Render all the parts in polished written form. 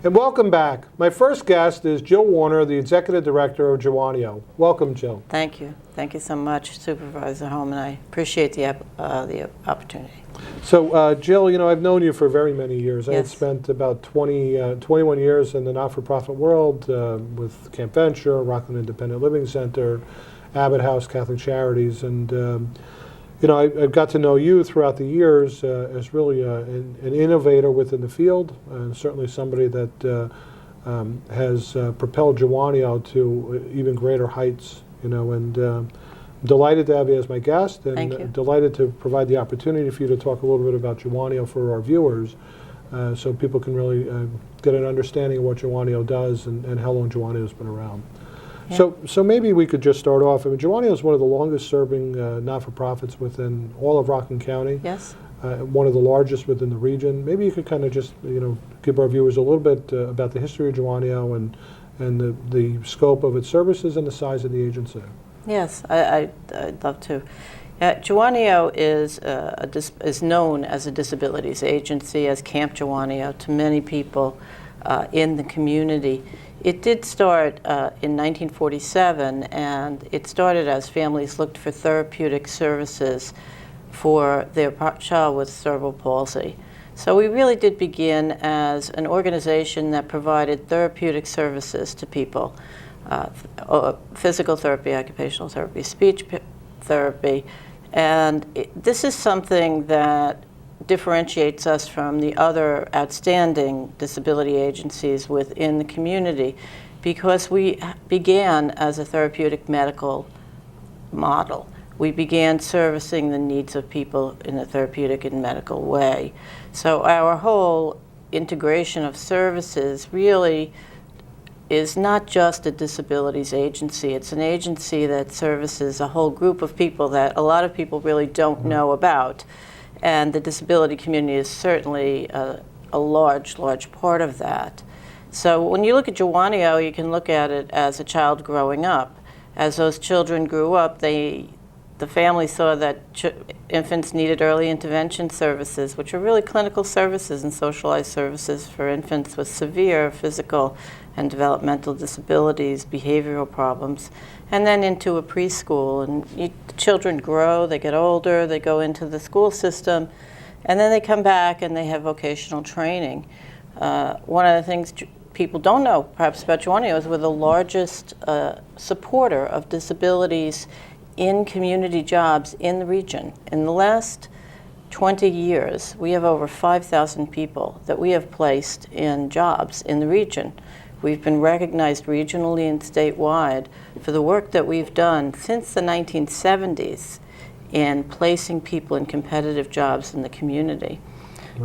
And welcome back. My first guest is Jill Warner, the Executive Director of Jawonio. Welcome, Jill. Thank you. Thank you so much, Supervisor Hoehm, and I appreciate the opportunity. So, Jill, you know, I've known you for very many years. Yes. I had spent about 21 years in the not-for-profit world with Camp Venture, Rockland Independent Living Center, Abbott House Catholic Charities, and you know, I've got to know you throughout the years as really an innovator within the field, and certainly somebody that has propelled Jawonio to even greater heights. You know, and delighted to have you as my guest, and delighted to provide the opportunity for you to talk a little bit about Jawonio for our viewers, so people can really get an understanding of what Jawonio does and how long Jawonio has been around. Yeah. So maybe we could just start off. I mean, Jawonio is one of the longest-serving not-for-profits within all of Rockland County. Yes. One of the largest within the region. Maybe you could kind of just, you know, give our viewers a little bit about the history of Jawonio and the scope of its services and the size of the agency. Yes, I'd love to. Jawonio is known as a disabilities agency, as Camp Jawonio, to many people in the community. It did start in 1947, and it started as families looked for therapeutic services for their child with cerebral palsy. So we really did begin as an organization that provided therapeutic services to people, physical therapy, occupational therapy, speech therapy, and this is something that differentiates us from the other outstanding disability agencies within the community, because we began as a therapeutic medical model. We began servicing the needs of people in a therapeutic and medical way. So our whole integration of services really is not just a disabilities agency. It's an agency that services a whole group of people that a lot of people really don't know about. And the disability community is certainly a large part of that. So when you look at Jawonio, you can look at it as a child growing up. As those children grew up, the family saw that infants needed early intervention services, which are really clinical services and socialized services for infants with severe physical and developmental disabilities, behavioral problems, and then into a preschool. And the children grow, they get older, they go into the school system, and then they come back and they have vocational training. One of the things people don't know perhaps about Jawonio is we're the largest supporter of disabilities in community jobs in the region. In the last 20 years, we have over 5,000 people that we have placed in jobs in the region. We've been recognized regionally and statewide for the work that we've done since the 1970s in placing people in competitive jobs in the community.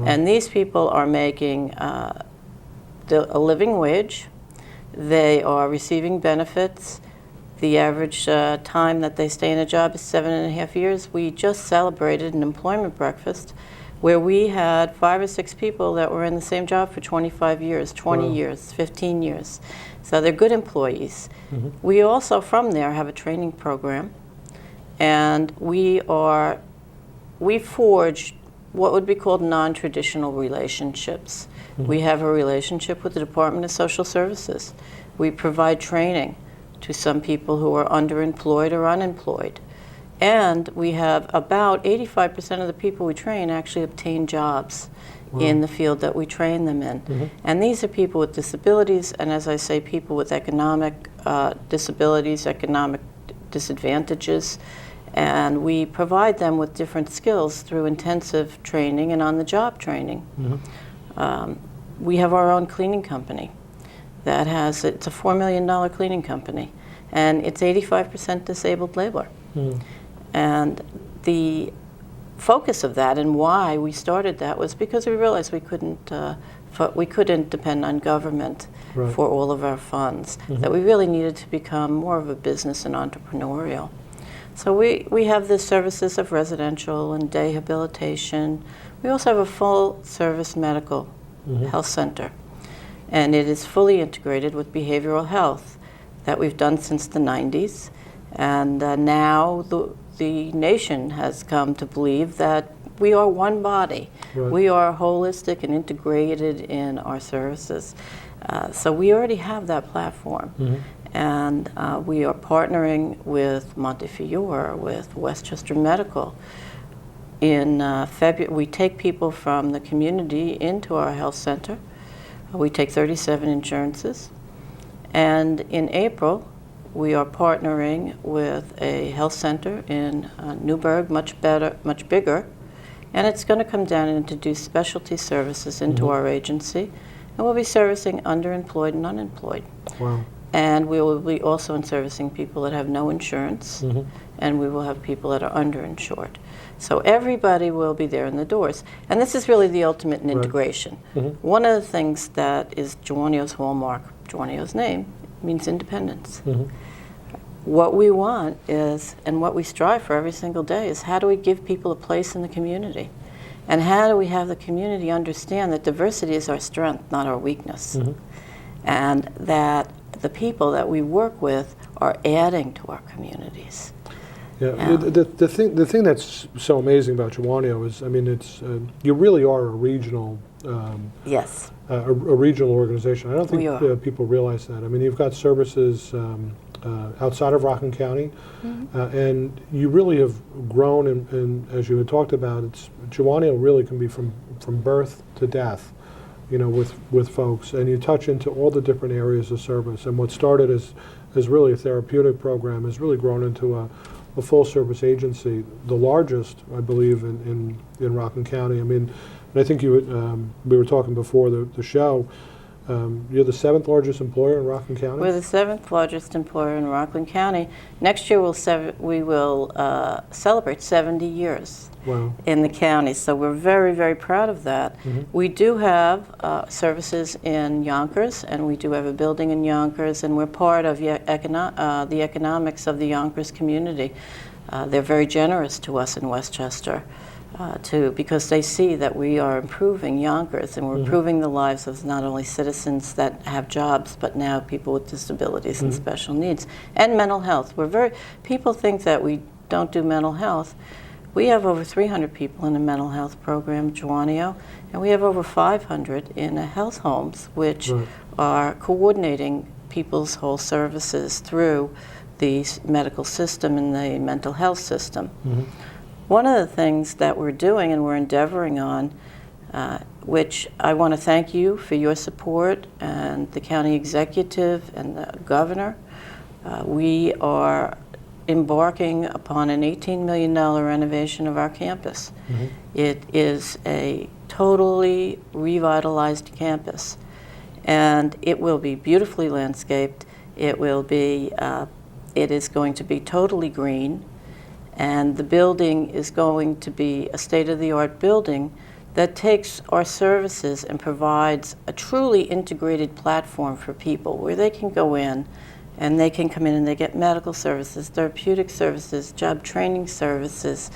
And these people are making a living wage. They are receiving benefits. The average time that they stay in a job is 7.5 years. We just celebrated an employment breakfast where we had 5 or 6 people that were in the same job for 25 years, 20 years, 15 years. So they're good employees. We also, from there, have a training program, and we forge what would be called non-traditional relationships. We have a relationship with the Department of Social Services. We provide training to some people who are underemployed or unemployed. And we have about 85% of the people we train actually obtain jobs in the field that we train them in. And these are people with disabilities, and as I say, people with economic disabilities, economic disadvantages, and we provide them with different skills through intensive training and on-the-job training. We have our own cleaning company that it's a $4 million cleaning company, and it's 85% disabled labor. And the focus of that and why we started that was because we realized we couldn't depend on government for all of our funds, that we really needed to become more of a business and entrepreneurial. So we have the services of residential and day habilitation. We also have a full service medical health center, and it is fully integrated with behavioral health that we've done since the 90s. And now the nation has come to believe that we are one body. Right. We are holistic and integrated in our services. So we already have that platform. And we are partnering with Montefiore, with Westchester Medical. In February, we take people from the community into our health center. We take 37 insurances. And in April, we are partnering with a health center in Newburgh, much bigger, and it's going to come down and introduce specialty services into our agency, and we'll be servicing underemployed and unemployed. Wow. And we will be also in servicing people that have no insurance, and we will have people that are underinsured. So everybody will be there in the doors. And this is really the ultimate in integration. One of the things that is Jawonio's hallmark, Jawonio's name, means independence. What we want is, and what we strive for every single day, is how do we give people a place in the community? And how do we have the community understand that diversity is our strength, not our weakness? And that the people that we work with are adding to our communities. Yeah, the thing that's so amazing about Jawonio is, I mean, it's you really are a regional Yes. A regional organization. I don't We think people realize that. I mean, you've got services outside of Rockland County, and you really have grown. And as you had talked about, Jawonio really can be from birth to death, you know, with folks, and you touch into all the different areas of service. And what started as really a therapeutic program has really grown into a full-service agency, the largest, I believe, in Rockland County. I mean, and I think we were talking before the show. You're the 7th largest employer in Rockland County. We're the 7th largest employer in Rockland County. Next year we will celebrate 70 years in the county. So we're very, very proud of that. We do have services in Yonkers, and we do have a building in Yonkers, and we're part of the economics of the Yonkers community. They're very generous to us in Westchester. Because they see that we are improving Yonkers, and we're improving the lives of not only citizens that have jobs, but now people with disabilities and special needs, and mental health. People think that we don't do mental health. We have over 300 people in a mental health program, Jawonio, and we have over 500 in health homes, which are coordinating people's whole services through the medical system and the mental health system. One of the things that we're doing and we're endeavoring on, which I want to thank you for your support, and the county executive and the governor, we are embarking upon an $18 million renovation of our campus. It is a totally revitalized campus, and it will be beautifully landscaped. It is going to be totally green. And the building is going to be a state-of-the-art building that takes our services and provides a truly integrated platform for people where they can go in and they can come in and they get medical services, therapeutic services, job training services,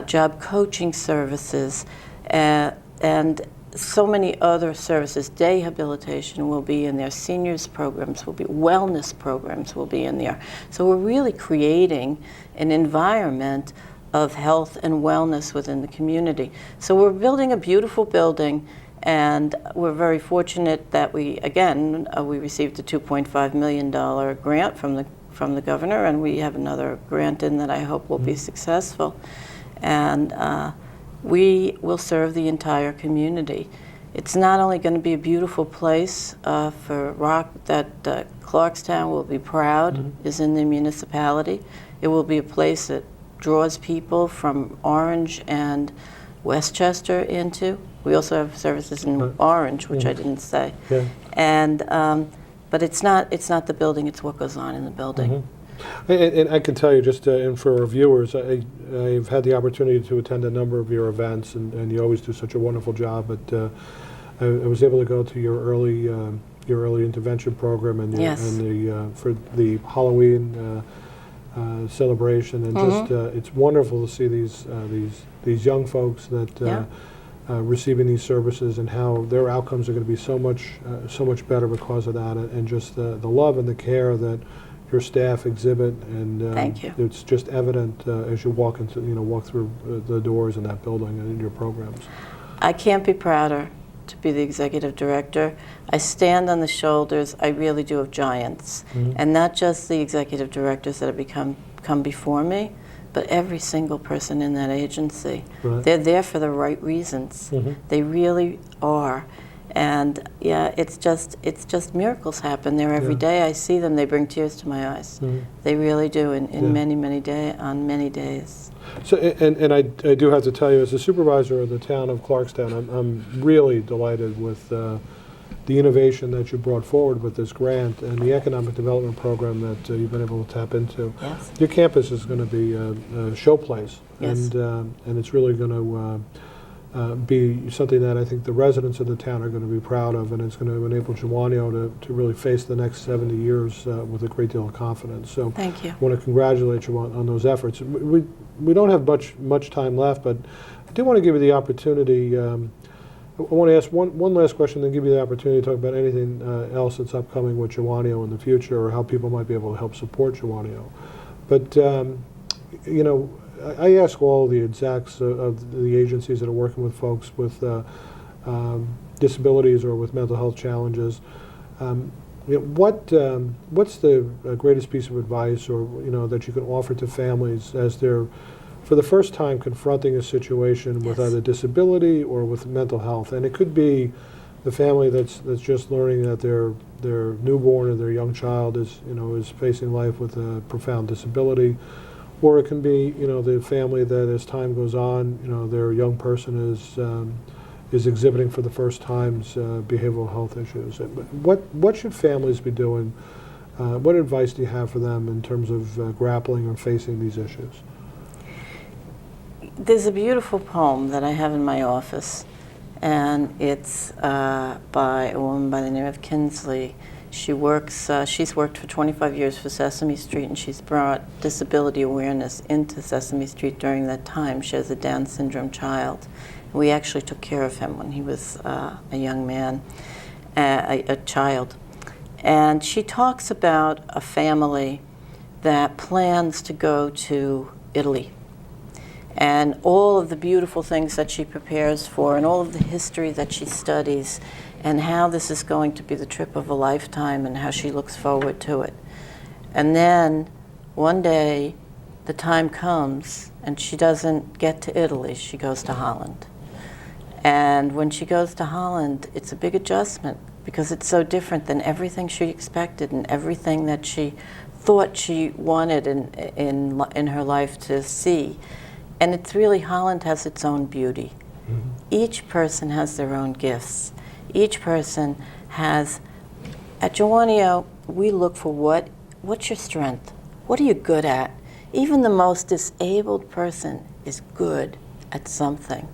job coaching services, and so many other services. Day habilitation will be in there, seniors programs will be, wellness programs will be in there. So we're really creating an environment of health and wellness within the community. So we're building a beautiful building, and we're very fortunate that we received a $2.5 million grant from the governor, and we have another grant in that I hope will be successful. And we will serve the entire community. It's not only going to be a beautiful place for Clarkstown will be proud is in the municipality. It will be a place that draws people from Orange and Westchester into. We also have services in Orange, which I didn't say. And but it's not the building; it's what goes on in the building. And I can tell you, just and for our viewers, I've had the opportunity to attend a number of your events, and you always do such a wonderful job. But I was able to go to your early intervention program and for the Halloween celebration, and just it's wonderful to see these young folks that receiving these services, and how their outcomes are going to be so much better because of that, and just the love and the care that your staff exhibit, and Thank you. it's just evident as you walk into, walk through the doors in that building and in your programs. I can't be prouder to be the executive director. I stand on the shoulders, I really do, of giants. And not just the executive directors that have come before me, but every single person in that agency. Right. They're there for the right reasons. They really are. And yeah, it's just miracles happen there every day. I see them, they bring tears to my eyes. They really do in many days, on many days. So, and I do have to tell you, as a supervisor of the town of Clarkstown, I'm really delighted with the innovation that you brought forward with this grant and the economic development program that you've been able to tap into. Yes. Your campus is going to be a showplace, Yes. and it's really going to be something that I think the residents of the town are going to be proud of, and it's going to enable Jawonio to really face the next 70 years with a great deal of confidence. So Thank you. I want to congratulate you on those efforts. We don't have much time left, but I do want to give you the opportunity. I want to ask one last question, then give you the opportunity to talk about anything else that's upcoming with Jawonio in the future, or how people might be able to help support Jawonio. But I ask all the execs of the agencies that are working with folks with disabilities or with mental health challenges. What's the greatest piece of advice, or that you can offer to families as they're, for the first time, confronting a situation with either disability or with mental health? And it could be the family that's just learning that their newborn or their young child is facing life with a profound disability, or it can be the family that, as time goes on, their young person is exhibiting for the first time behavioral health issues. What should families be doing? What advice do you have for them in terms of grappling or facing these issues? There's a beautiful poem that I have in my office, and it's by a woman by the name of Kinsley. She's worked for 25 years for Sesame Street, and she's brought disability awareness into Sesame Street during that time. She has a Down syndrome child. We actually took care of him when he was a young man, a child. And she talks about a family that plans to go to Italy, and all of the beautiful things that she prepares for, and all of the history that she studies, and how this is going to be the trip of a lifetime, and how she looks forward to it. And then one day the time comes and she doesn't get to Italy, she goes to Holland. And when she goes to Holland, it's a big adjustment, because it's so different than everything she expected and everything that she thought she wanted in her life to see. And it's really, Holland has its own beauty. Each person has their own gifts. Each person has, at Jawonio, we look for what's your strength? What are you good at? Even the most disabled person is good at something.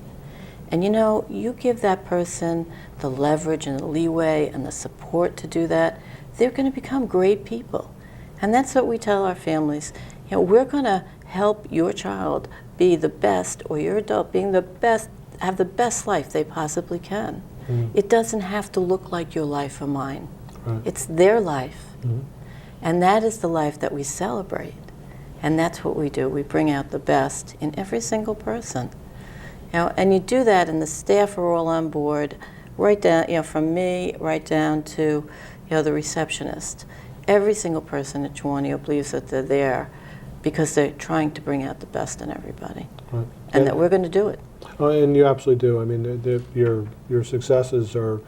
And you give that person the leverage and the leeway and the support to do that, they're going to become great people. And that's what we tell our families. We're going to help your child be the best, or your adult being the best, have the best life they possibly can. It doesn't have to look like your life or mine. Right. It's their life. And that is the life that we celebrate. And that's what we do. We bring out the best in every single person. And you do that, and the staff are all on board, right down, from me right down to, the receptionist. Every single person at Jawonio believes that they're there because they're trying to bring out the best in everybody, Right. and that we're going to do it. Oh, and you absolutely do. I mean, your successes are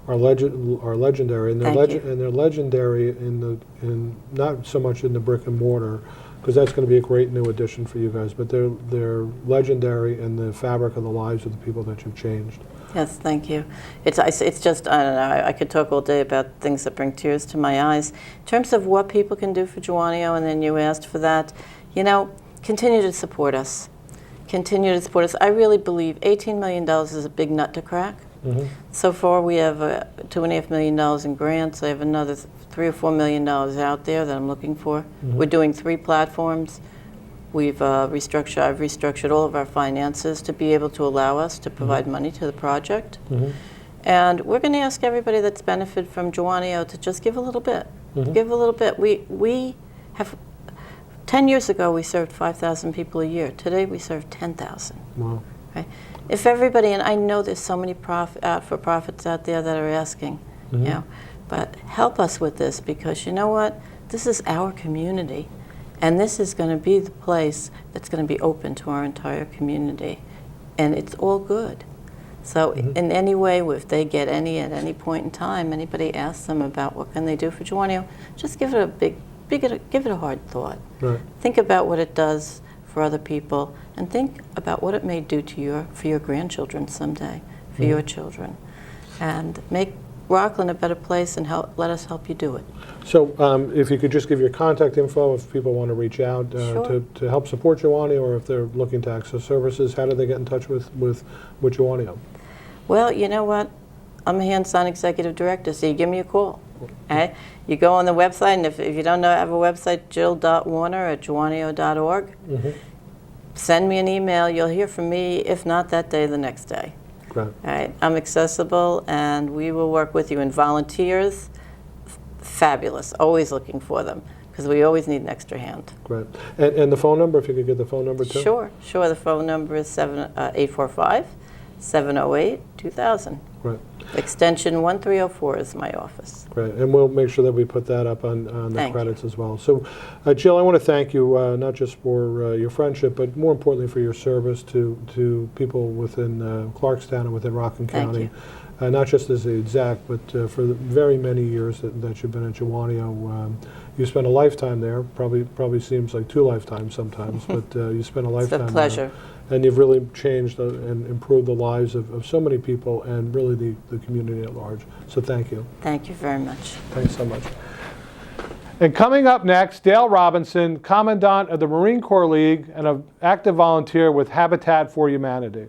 legendary, and they're legendary in not so much in the brick and mortar, because that's going to be a great new addition for you guys, but they're legendary in the fabric of the lives of the people that you've changed. Yes, thank you. It's just, I don't know, I could talk all day about things that bring tears to my eyes. In terms of what people can do for Jawonio, and then you asked for that, continue to support us. Continue to support us. I really believe $18 million is a big nut to crack. So far we have $2.5 million in grants. I have another $3 or $4 million out there that I'm looking for. We're doing 3 platforms. I've restructured all of our finances to be able to allow us to provide money to the project. And we're going to ask everybody that's benefited from Jawonio to just give a little bit. Give a little bit. We have 10 years ago, we served 5,000 people a year. Today, we serve 10,000. Wow. Right? If everybody, and I know there's so many for-profits out there that are asking, you know, but help us with this, because you know what? This is our community, and this is going to be the place that's going to be open to our entire community, and it's all good. So in any way, if they get any at any point in time, anybody asks them about what can they do for Jawonio, just give it give it a hard thought. Right. Think about what it does for other people, and think about what it may do to for your grandchildren someday, for your children, and make Rockland a better place, and let us help you do it. So if you could just give your contact info if people want to reach out Sure. to help support Jawonio, or if they're looking to access services, how do they get in touch with Jawonio? Well, you know what? I'm a hands-on executive director, so you give me a call. Okay? You go on the website, and if you don't have a website, jill.warner@jawonio.org. Send me an email. You'll hear from me, if not that day, the next day. Great. All right? I'm accessible, and we will work with you. And volunteers, fabulous. Always looking for them, because we always need an extra hand. Great. And the phone number, if you could give the phone number too? Sure. The phone number is 845-708-2000. Right. Extension 1304 is my office. Great, and we'll make sure that we put that up on the Thank credits as well. So, Jill, I want to thank you not just for your friendship, but more importantly for your service to people within Clarkstown and within Rockland Thank County. you. Not just as the exec, but for the very many years that you've been at Jawonio. You spent a lifetime there. Probably seems like 2 lifetimes sometimes, but you spent a lifetime It's a pleasure. there. And you've really changed and improved the lives of so many people, and really the community at large. So thank you. Thank you very much. Thanks so much. And coming up next, Dale Robinson, Commandant of the Marine Corps League and an active volunteer with Habitat for Humanity.